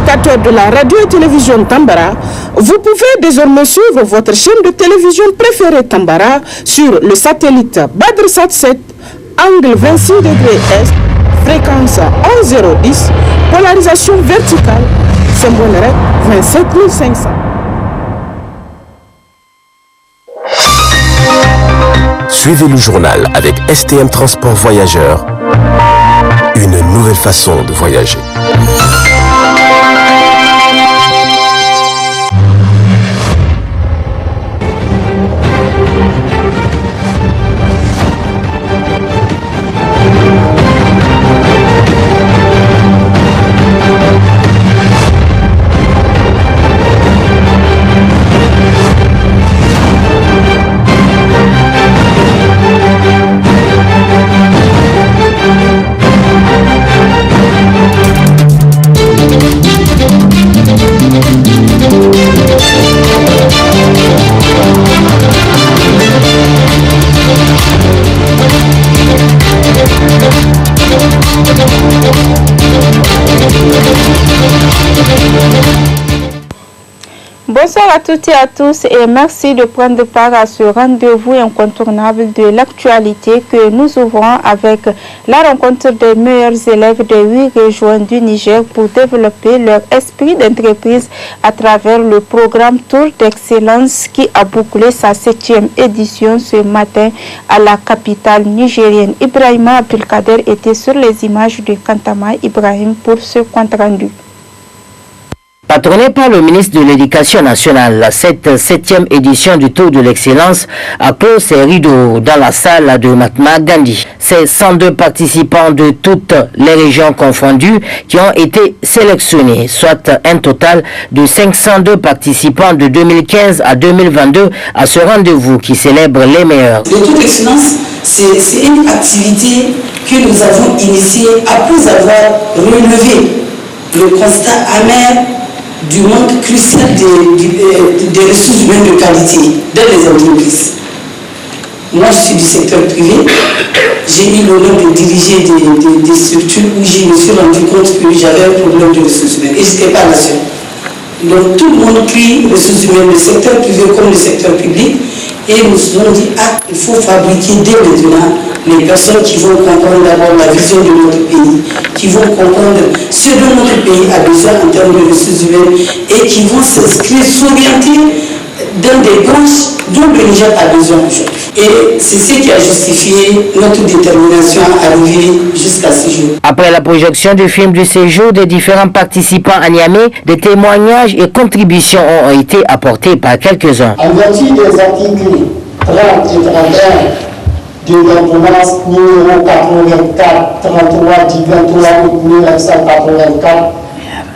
téléspectateurs de la radio et télévision Tambara, vous pouvez désormais suivre votre chaîne de télévision préférée Tambara sur le satellite Badrsat 7, angle 26 degrés Est, fréquence 11010, polarisation verticale, symbole REC 27500. Suivez le journal avec STM Transport Voyageurs, une nouvelle façon de voyager. Bonsoir à toutes et à tous et merci de prendre part à ce rendez-vous incontournable de l'actualité que nous ouvrons avec la rencontre des meilleurs élèves des 8 régions du Niger pour développer leur esprit d'entreprise à travers le programme Tour d'Excellence qui a bouclé sa 7e édition ce matin à la capitale nigérienne. Ibrahima Abdelkader était sur les images de Kantama Ibrahim pour ce compte rendu. Patronné par le ministre de l'Éducation nationale, cette 7e édition du Tour de l'Excellence a clos ses rideaux dans la salle de Mahatma Gandhi. C'est 102 participants de toutes les régions confondues qui ont été sélectionnés, soit un total de 502 participants de 2015 à 2022 à ce rendez-vous qui célèbre les meilleurs. Le Tour d'Excellence, c'est une activité que nous avons initiée après avoir relevé le constat amer du manque crucial des ressources humaines de qualité dans les entreprises. Moi, je suis du secteur privé. J'ai eu l'honneur de diriger des structures où je me suis rendu compte que j'avais un problème de ressources humaines et je n'étais pas la seule. Donc tout le monde crie ressources humaines, le secteur privé comme le secteur public, et nous nous sommes dit, il faut fabriquer dès maintenant les personnes qui vont comprendre d'abord la vision de notre pays, qui vont comprendre ce dont notre pays a besoin en termes de ressources humaines et qui vont s'inscrire, s'orienter dans des branches dont le Niger a besoin aujourd'hui. Et c'est ce qui a justifié notre détermination à arriver jusqu'à ce jour. Après la projection du film du séjour des différents participants à Niamey, des témoignages et contributions ont été apportés par quelques-uns. En vertu des articles 30 et 31 de l'ordonnance numéro 84 33 du 23 août 1984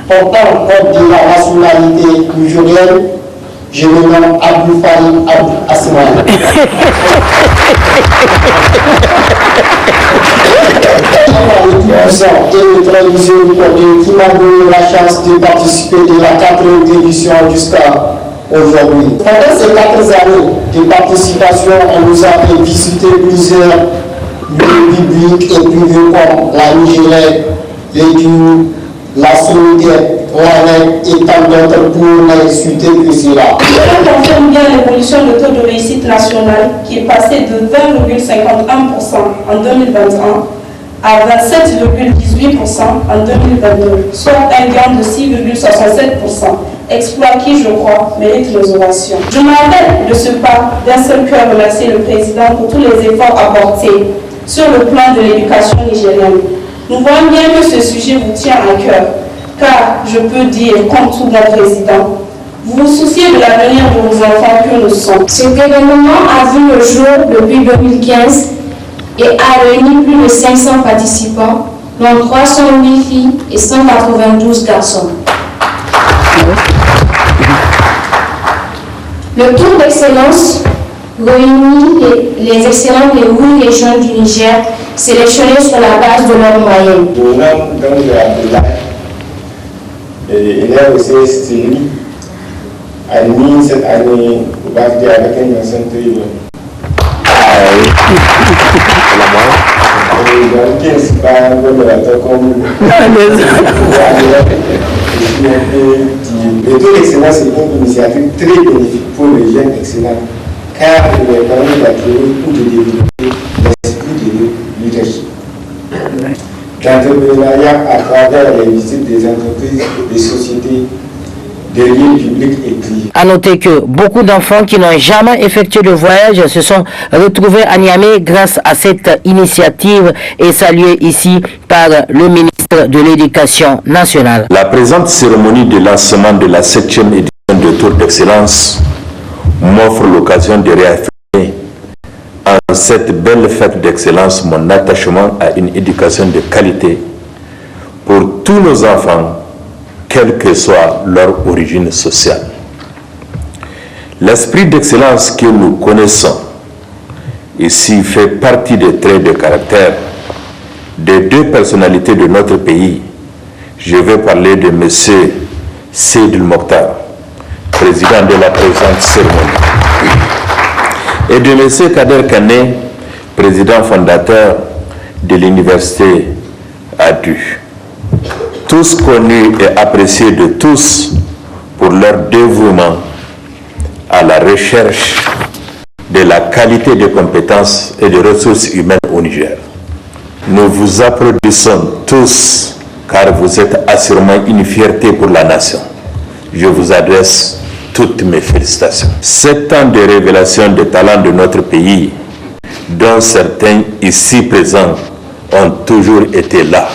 portant compte de la nationalité nigérienne, je me nomme Abdou Farid Abdou Asman. Et le télévision qui m'a donné la chance de participer de la 4e édition jusqu'à aujourd'hui. Pendant ces 4 années de participation, on nous a fait visiter plusieurs lieux publics et privés comme la Nigélec, l'étude, la solidaire, et tant d'autres pour ne citer que cela. On confirme bien l'évolution de taux de réussite nationale qui est passé de 20,51% en 2021 à 27,18% en 2022, soit un gain de 6,67%, exploit qui, je crois, mérite les ovations. Je m'arrête de ce pas d'un seul cœur remercier le président pour tous les efforts apportés sur le plan de l'éducation nigérienne. Nous voyons bien que ce sujet vous tient à cœur, car je peux dire, comme tout bon président, vous vous souciez de l'avenir de vos enfants que nous sommes. Cet événement a vu le jour depuis 2015 et a réuni plus de 500 participants, dont 308 filles et 192 garçons. Le Tour d'Excellence réunit les excellents des 8 régions du Niger sélectionnés sur la base de leur moyenne. Mon nom donc Abdoulaye, élève au CSTI, admis cette année au bac avec une mention très bonne. Donc, qui n'est pas un modérateur comme suis un peu dit. Le taux d'excellence est une initiative très bénéfique pour les jeunes excellents, car il leur permet d'acquérir ou de développer l'esprit de leadership. L'entrepreneuriat à travers les visites des entreprises, des sociétés, des lieux publics et privés. À noter que beaucoup d'enfants qui n'ont jamais effectué de voyage se sont retrouvés à Niamey grâce à cette initiative et saluée ici par le ministre de l'Éducation nationale. La présente cérémonie de lancement de la 7e édition de Tour d'Excellence m'offre l'occasion de réaffirmer en cette belle fête d'excellence mon attachement à une éducation de qualité pour tous nos enfants, quelle que soit leur origine sociale. L'esprit d'excellence que nous connaissons ici fait partie des traits de caractère des deux personnalités de notre pays. Je vais parler de M. Seydil Mokhtar, président de la présente cérémonie, et de M. Kader Kane, président fondateur de l'université ADU. Tous connus et appréciés de tous pour leur dévouement à la recherche de la qualité des compétences et des ressources humaines au Niger. Nous vous applaudissons tous car vous êtes assurément une fierté pour la nation. Je vous adresse toutes mes félicitations. 7 ans de révélation des talents de notre pays, dont certains ici présents ont toujours été là.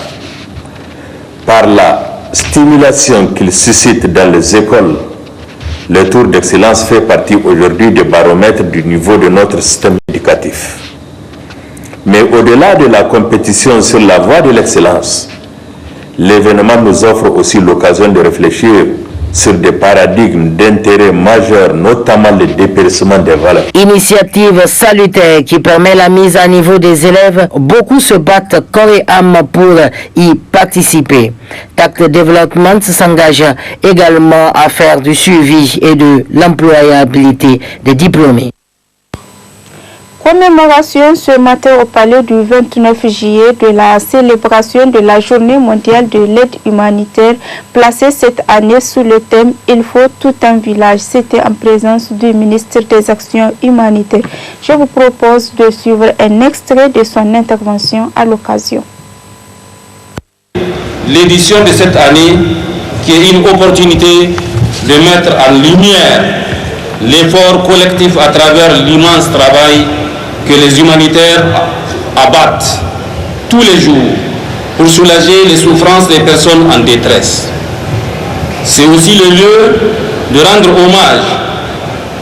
Par la stimulation qu'il suscite dans les écoles, le Tour d'Excellence fait partie aujourd'hui du baromètre du niveau de notre système éducatif. Mais au-delà de la compétition sur la voie de l'excellence, l'événement nous offre aussi l'occasion de réfléchir sur des paradigmes d'intérêt majeur, notamment le dépérissement des valeurs. Initiative salutaire qui permet la mise à niveau des élèves. Beaucoup se battent corps et âme pour y participer. TACT Development s'engage également à faire du suivi et de l'employabilité des diplômés. Commémoration ce matin au palais du 29 juillet de la célébration de la journée mondiale de l'aide humanitaire placée cette année sous le thème « Il faut tout un village ». C'était en présence du ministre des Actions humanitaires. Je vous propose de suivre un extrait de son intervention à l'occasion. L'édition de cette année qui est une opportunité de mettre en lumière l'effort collectif à travers l'immense travail que les humanitaires abattent tous les jours pour soulager les souffrances des personnes en détresse. C'est aussi le lieu de rendre hommage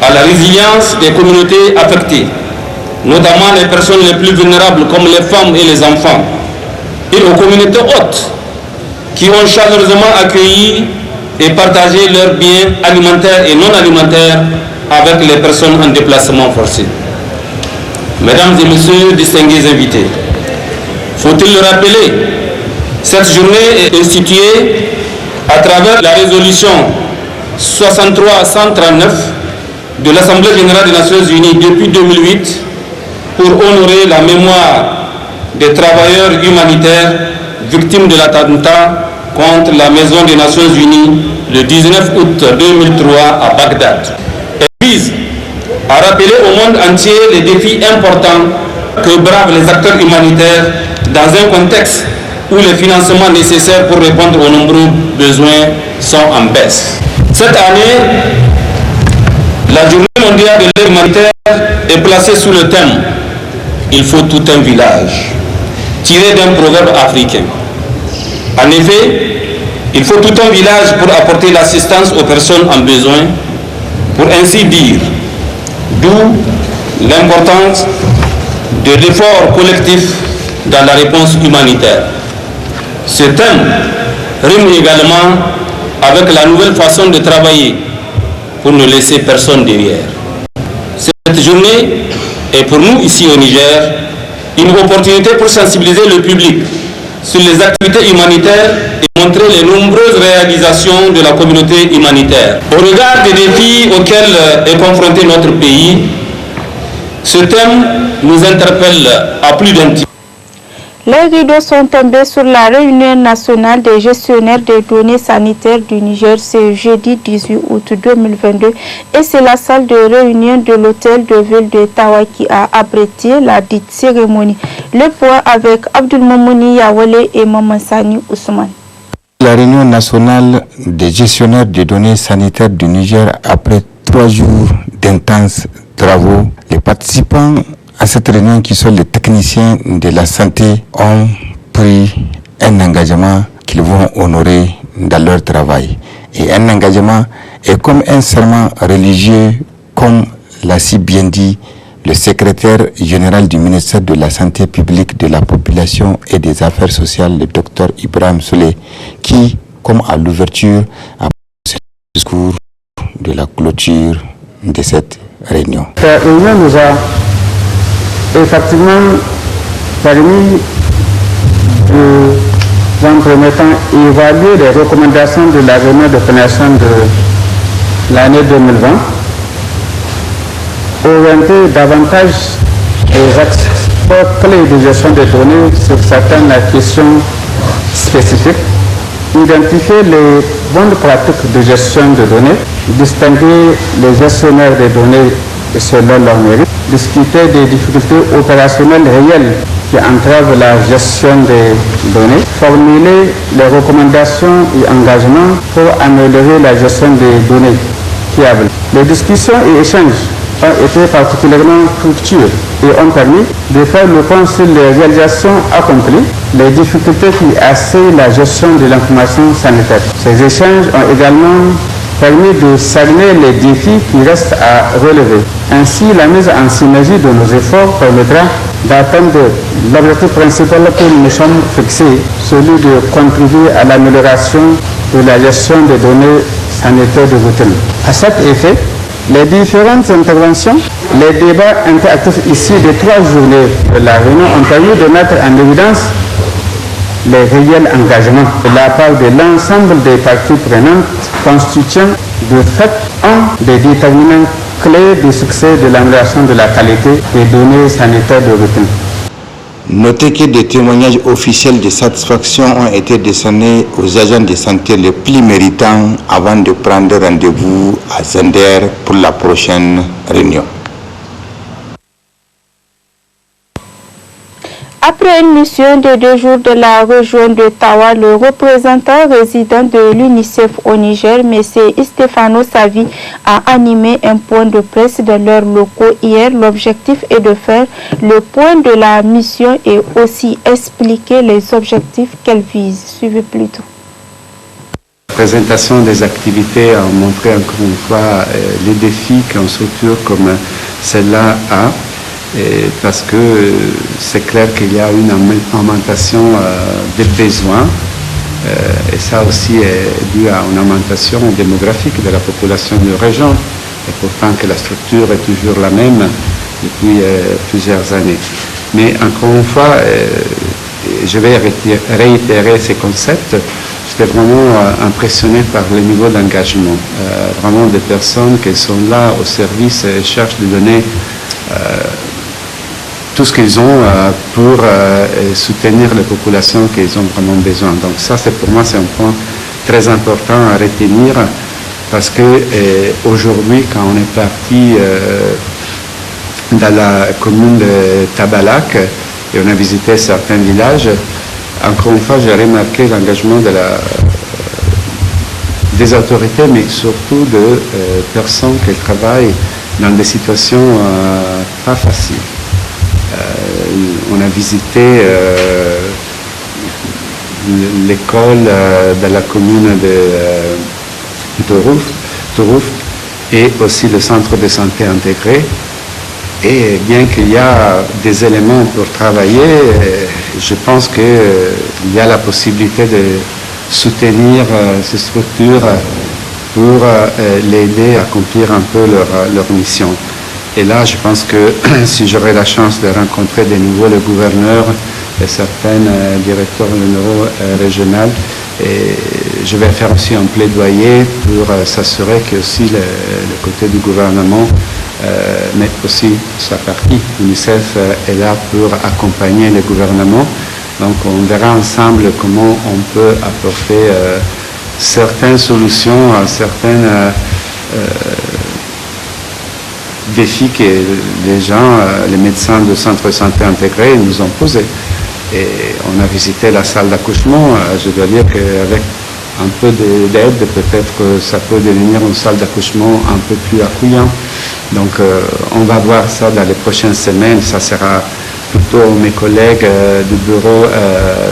à la résilience des communautés affectées, notamment les personnes les plus vulnérables comme les femmes et les enfants, et aux communautés hautes qui ont chaleureusement accueilli et partagé leurs biens alimentaires et non alimentaires avec les personnes en déplacement forcé. Mesdames et messieurs, distingués invités, faut-il le rappeler, cette journée est instituée à travers la résolution 63-139 de l'Assemblée générale des Nations Unies depuis 2008 pour honorer la mémoire des travailleurs humanitaires victimes de l'attentat contre la Maison des Nations Unies le 19 août 2003 à Bagdad. Elle vise à rappeler au monde entier les défis importants que bravent les acteurs humanitaires dans un contexte où les financements nécessaires pour répondre aux nombreux besoins sont en baisse. Cette année, la journée mondiale de l'aide humanitaire est placée sous le thème « Il faut tout un village », tiré d'un proverbe africain. En effet, il faut tout un village pour apporter l'assistance aux personnes en besoin, pour ainsi dire, d'où l'importance de l'effort collectif dans la réponse humanitaire. Ce thème rime également avec la nouvelle façon de travailler pour ne laisser personne derrière. Cette journée est pour nous ici au Niger une opportunité pour sensibiliser le public sur les activités humanitaires et montrer les nombreuses réalisations de la communauté humanitaire. Au regard des défis auxquels est confronté notre pays, ce thème nous interpelle à plus d'un titre. Les rideaux sont tombés sur la réunion nationale des gestionnaires des données sanitaires du Niger ce jeudi 18 août 2022 et c'est la salle de réunion de l'hôtel de ville de Tawa qui a abrité la dite cérémonie. Le point avec Abdulmoumouni Yawale et Mamansani Ousmane. La réunion nationale des gestionnaires des données sanitaires du Niger, après 3 jours d'intenses travaux, les participants à cette réunion, qui sont les techniciens de la santé, ont pris un engagement qu'ils vont honorer dans leur travail. Et un engagement est comme un serment religieux, comme l'a si bien dit le secrétaire général du ministère de la Santé publique, de la population et des affaires sociales, le docteur Ibrahim Souley, qui, comme à l'ouverture, a fait le discours de la clôture de cette réunion. Cette réunion nous a effectivement permis dans un premier temps évaluer les recommandations de la réunion de pénétration de l'année 2020, orienter davantage les axes clés de gestion des données sur certaines questions spécifiques, identifier les bonnes pratiques de gestion de données, distinguer les gestionnaires des données selon leur mérite, discuter des difficultés opérationnelles réelles qui entravent la gestion des données, formuler les recommandations et engagements pour améliorer la gestion des données fiables. Les discussions et échanges ont été particulièrement fructueux et ont permis de faire le point sur les réalisations accomplies, les difficultés qui assaillent la gestion de l'information sanitaire. Ces échanges ont également permis de cerner les défis qui restent à relever. Ainsi, la mise en synergie de nos efforts permettra d'atteindre l'objectif principal que nous nous sommes fixés, celui de contribuer à l'amélioration de la gestion des données sanitaires de routine. À cet effet, les différentes interventions, les débats interactifs ici des 3 journées de la réunion ont permis de mettre en évidence les réels engagements de la part de l'ensemble des parties prenantes constituant de fait un des déterminants clés du succès de l'amélioration de la qualité des données sanitaires de routine. Notez que des témoignages officiels de satisfaction ont été décernés aux agents de santé les plus méritants avant de prendre rendez-vous à Zender pour la prochaine réunion. Après une mission de 2 jours de la région de Tawa, le représentant résident de l'UNICEF au Niger, M. Stefano Savi, a animé un point de presse dans leurs locaux hier. L'objectif est de faire le point de la mission et aussi expliquer les objectifs qu'elle vise. Suivez plutôt. La présentation des activités a montré encore une fois les défis qu'une structure comme celle-là a. Parce que c'est clair qu'il y a une augmentation des besoins et ça aussi est dû à une augmentation démographique de la population de la région et pourtant que la structure est toujours la même depuis plusieurs années. Mais encore une fois, je vais réitérer ces concepts. J'étais vraiment impressionné par le niveau d'engagement. Vraiment des personnes qui sont là au service et cherchent de donner tout ce qu'ils ont pour soutenir les populations qu'ils ont vraiment besoin. Donc ça, pour moi, c'est un point très important à retenir parce que aujourd'hui, quand on est parti dans la commune de Tabalak et on a visité certains villages, encore une fois, j'ai remarqué l'engagement des autorités, mais surtout de personnes qui travaillent dans des situations pas faciles. On a visité l'école de la commune de Tourouf et aussi le centre de santé intégré. Et bien qu'il y a des éléments pour travailler, je pense qu'il y a la possibilité de soutenir ces structures pour l'aider à accomplir un peu leur mission. Et là, je pense que si j'aurai la chance de rencontrer de nouveau le gouverneur et certains directeurs généraux régionaux, je vais faire aussi un plaidoyer pour s'assurer que aussi le côté du gouvernement, mais aussi sa partie, l'UNICEF est là pour accompagner le gouvernement Donc on verra ensemble comment on peut apporter certaines solutions à certains défis que les gens, les médecins de centre de santé intégrés nous ont posés. Et on a visité la salle d'accouchement. Je dois dire qu'avec un peu d'aide, peut-être que ça peut devenir une salle d'accouchement un peu plus accueillante. Donc on va voir ça dans les prochaines semaines. Ça sera plutôt mes collègues du bureau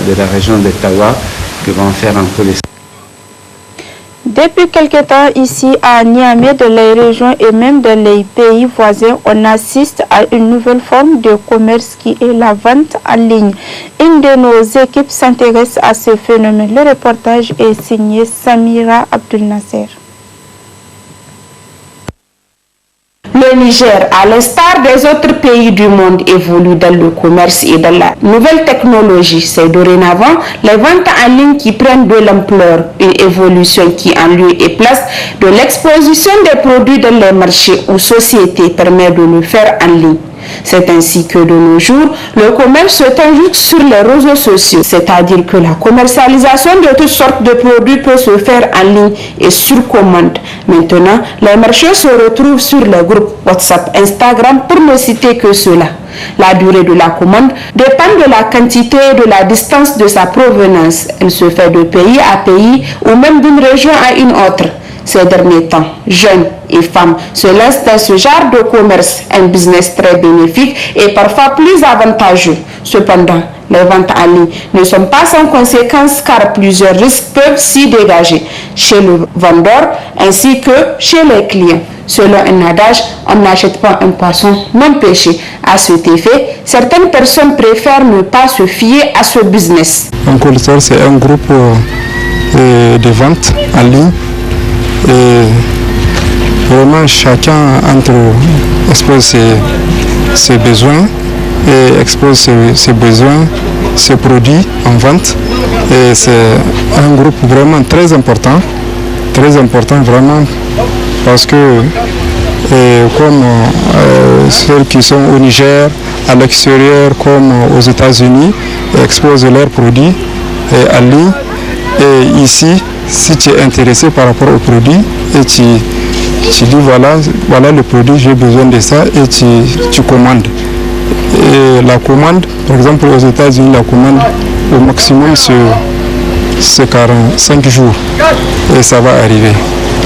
de la région d'Ottawa qui vont faire un peu les... Depuis quelque temps ici à Niamey, dans les régions et même dans les pays voisins, on assiste à une nouvelle forme de commerce qui est la vente en ligne. Une de nos équipes s'intéresse à ce phénomène. Le reportage est signé Samira Abdul Nasser. Le Niger, à l'instar des autres pays du monde, évolue dans le commerce et dans la nouvelle technologie. C'est dorénavant les ventes en ligne qui prennent de l'ampleur, une évolution qui, en lieu et place de l'exposition des produits dans les marchés ou sociétés, permet de le faire en ligne. C'est ainsi que de nos jours, le commerce se ajoute sur les réseaux sociaux, c'est-à-dire que la commercialisation de toutes sortes de produits peut se faire en ligne et sur commande. Maintenant, les marchés se retrouvent sur les groupes WhatsApp, Instagram, pour ne citer que cela. La durée de la commande dépend de la quantité et de la distance de sa provenance. Elle se fait de pays à pays ou même d'une région à une autre. Ces derniers temps, jeunes et femmes se lancent dans ce genre de commerce, un business très bénéfique et parfois plus avantageux. Cependant, les ventes en ligne ne sont pas sans conséquences car plusieurs risques peuvent s'y dégager chez le vendeur ainsi que chez les clients. Selon un adage, on n'achète pas un poisson non pêché. À cet effet, certaines personnes préfèrent ne pas se fier à ce business. Un call-center, c'est un groupe de vente en ligne. Et vraiment, chacun expose ses besoins et expose ses besoins, ses produits en vente. Et c'est un groupe vraiment très important vraiment, parce que comme ceux qui sont au Niger, à l'extérieur, comme aux États-Unis, exposent leurs produits en ligne. Et ici, si tu es intéressé par rapport au produit et tu dis voilà le produit, j'ai besoin de ça, et tu commandes. Et la commande, par exemple aux États-Unis, la commande au maximum c'est 45 jours et ça va arriver.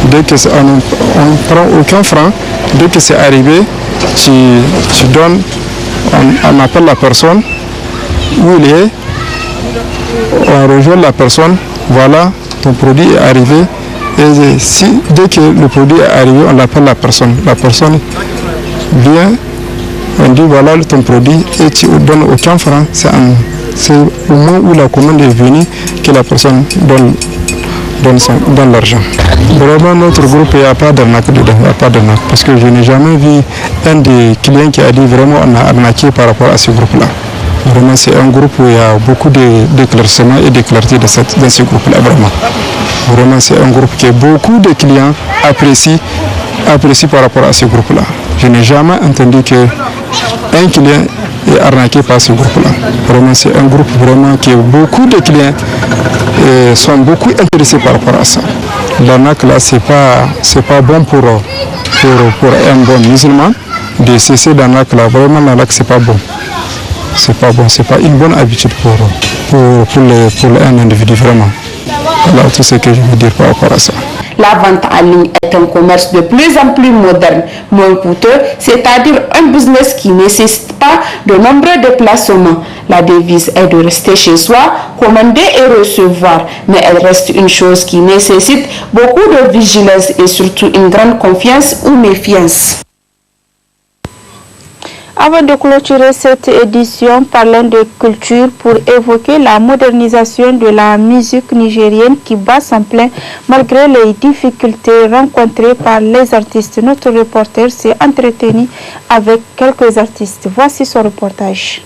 Dès que on ne prend aucun franc, dès que c'est arrivé, tu donnes, on appelle la personne où il est, on rejoint la personne, voilà, ton produit est arrivé. Et dès que le produit est arrivé, on appelle la personne. La personne vient, on dit voilà ton produit et tu ne donnes aucun franc. C'est au moment où la commande est venue que la personne donne l'argent. Vraiment, notre groupe, il n'y a pas d'arnaque dedans, il n'y a pas d'arnaque. Parce que je n'ai jamais vu un des clients qui a dit vraiment on a arnaqué par rapport à ce groupe-là. Vraiment, c'est un groupe où il y a beaucoup d'éclaircissements et de clarté dans ce groupe-là, vraiment. Vraiment, c'est un groupe que beaucoup de clients apprécient par rapport à ce groupe-là. Je n'ai jamais entendu qu'un client est arnaqué par ce groupe-là. Vraiment, c'est un groupe vraiment que beaucoup de clients sont beaucoup intéressés par rapport à ça. L'arnaque, là, c'est pas bon pour un bon musulman de cesser l'arnaque, là. Vraiment, l'arnaque, c'est pas bon. C'est pas bon, c'est pas une bonne habitude pour un individu, vraiment. Voilà tout ce que je veux dire par rapport à ça. La vente en ligne est un commerce de plus en plus moderne, moins coûteux, c'est-à-dire un business qui ne nécessite pas de nombreux déplacements. La devise est de rester chez soi, commander et recevoir, mais elle reste une chose qui nécessite beaucoup de vigilance et surtout une grande confiance ou méfiance. Avant de clôturer cette édition, parlons de culture pour évoquer la modernisation de la musique nigérienne qui bat son plein malgré les difficultés rencontrées par les artistes. Notre reporter s'est entretenu avec quelques artistes. Voici son reportage.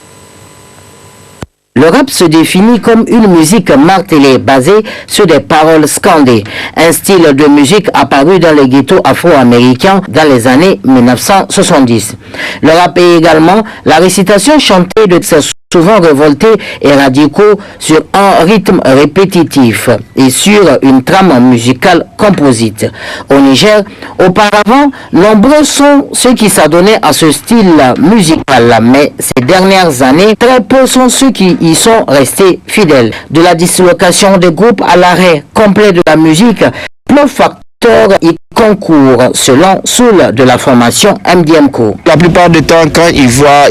Le rap se définit comme une musique martelée basée sur des paroles scandées, un style de musique apparu dans les ghettos afro-américains dans les années 1970. Le rap est également la récitation chantée de ces souvent révoltés et radicaux sur un rythme répétitif et sur une trame musicale composite. Au Niger, auparavant, nombreux sont ceux qui s'adonnaient à ce style musical, mais ces dernières années, très peu sont ceux qui y sont restés fidèles. De la dislocation des groupes à l'arrêt complet de la musique, plein facteurs y concourent, selon Soul de la formation MDMCO. La plupart du temps, quand ils voient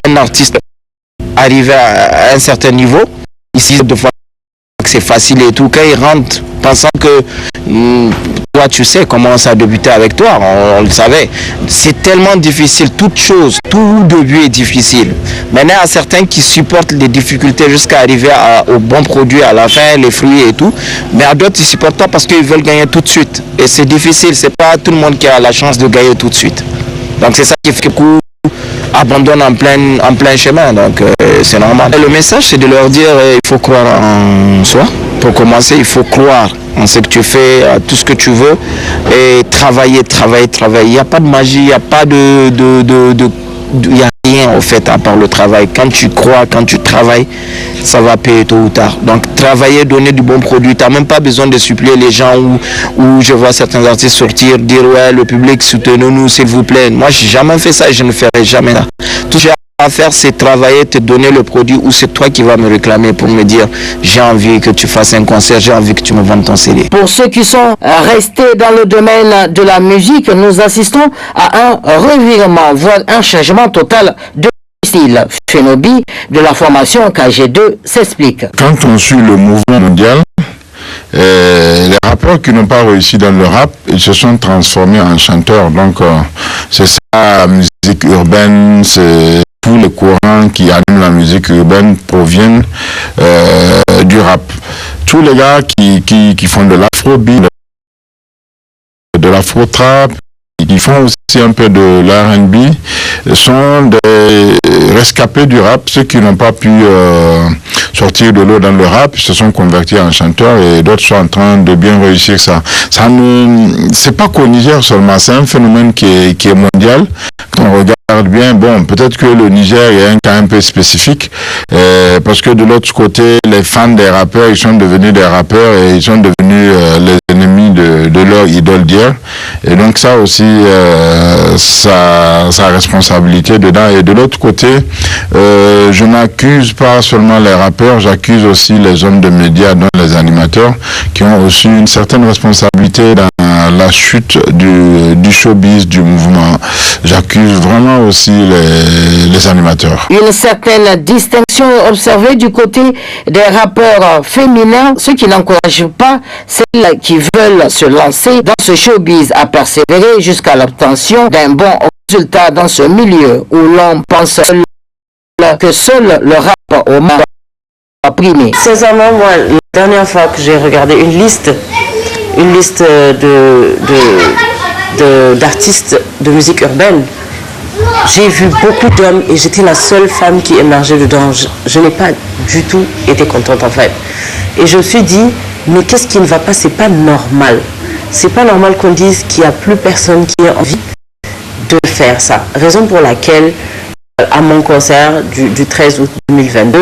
un artiste arriver à un certain niveau, ici de fois que c'est facile et tout, quand ils rentrent pensant que toi tu sais comment ça a débuté avec toi, on le savait, c'est tellement difficile, toute chose, tout début est difficile. Maintenant, il y a certains qui supportent les difficultés jusqu'à arriver au bon produit à la fin, les fruits et tout, mais à d'autres ils supportent pas parce qu'ils veulent gagner tout de suite et c'est difficile, c'est pas tout le monde qui a la chance de gagner tout de suite. Donc c'est ça qui fait que beaucoup abandonnent en plein chemin, donc c'est normal. Le message c'est de leur dire il faut croire en soi. Pour commencer, il faut croire en ce que tu fais, à tout ce que tu veux et travailler. Il n'y a pas de magie, il n'y a pas il n'y a rien au fait à part le travail. Quand tu crois, quand tu travailles, ça va payer tôt ou tard. Donc travailler, donner du bon produit. Tu n'as même pas besoin de supplier les gens où je vois certains artistes sortir, dire ouais, le public, soutenez-nous s'il vous plaît. Moi, j'ai jamais fait ça et je ne ferai jamais ça. Tout ce que j'ai à faire, c'est travailler, te donner le produit ou c'est toi qui vas me réclamer pour me dire j'ai envie que tu fasses un concert, j'ai envie que tu me vendes ton CD. Pour ceux qui sont restés dans le domaine de la musique, nous assistons à un revirement, voire un changement total de style. Phenobi de la formation KG2 s'explique. Quand on suit le mouvement mondial, les rappeurs qui n'ont pas réussi dans le rap, ils se sont transformés en chanteurs. Donc c'est ça, la musique urbaine, c'est tous les courants qui animent la musique urbaine proviennent du rap. Tous les gars qui font de l'afrobeat, de l'afro-trap, qui font aussi un peu de l'R&B, sont des rescapés du rap. Ceux qui n'ont pas pu sortir de l'eau dans le rap se sont convertis en chanteurs et d'autres sont en train de bien réussir ça. C'est pas qu'au Niger seulement, c'est un phénomène qui est mondial. Quand on regarde bien, bon, peut-être que le Niger est un cas un peu spécifique, parce que de l'autre côté, les fans des rappeurs, ils sont devenus des rappeurs et ils sont devenus les ennemis de leur idole d'hier. Et donc ça aussi, sa responsabilité dedans. Et de l'autre côté, je n'accuse pas seulement les rappeurs, j'accuse aussi les hommes de médias, dont les animateurs, qui ont aussi une certaine responsabilité dans la chute du showbiz, du mouvement. J'accuse vraiment aussi les animateurs. Une certaine distinction observée du côté des rappeurs féminins, ceux qui n'encouragent pas celles qui veulent se lancer dans ce showbiz à persévérer jusqu'à l'obtention d'un bon résultat dans ce milieu où l'on pense que seul le rap au monde a primé. Sincèrement, moi, la dernière fois que j'ai regardé une liste d'artistes de musique urbaine, j'ai vu beaucoup d'hommes et j'étais la seule femme qui émergeait dedans. Je n'ai pas du tout été contente en fait. Et je me suis dit, mais qu'est-ce qui ne va pas? C'est pas normal. C'est pas normal qu'on dise qu'il n'y a plus personne qui a envie de faire ça. Raison pour laquelle, à mon concert du 13 août 2022,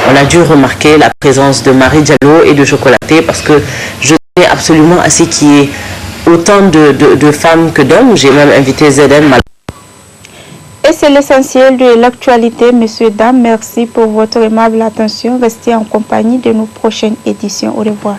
on a dû remarquer la présence de Marie Diallo et de Chocolaté parce que je tenais absolument à ce qu'il y ait autant de femmes que d'hommes. J'ai même invité ZM. Et c'est l'essentiel de l'actualité, messieurs, dames. Merci pour votre aimable attention. Restez en compagnie de nos prochaines éditions. Au revoir.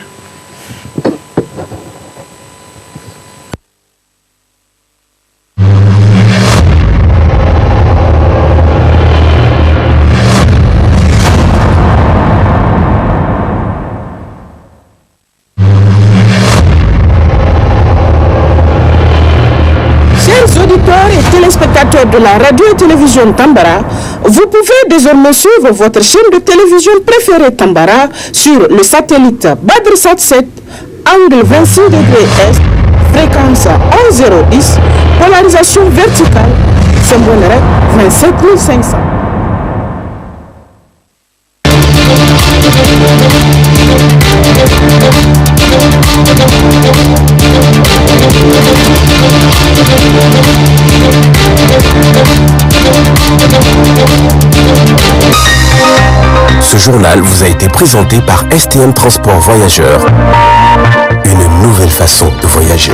Téléspectateurs de la radio et télévision Tambara, vous pouvez désormais suivre votre chaîne de télévision préférée Tambara sur le satellite Badrsat 7, angle 26 degrés Est, fréquence 11010, polarisation verticale, symbole REC 27500. journal vous a été présenté par STM Transport Voyageurs. Une nouvelle façon de voyager.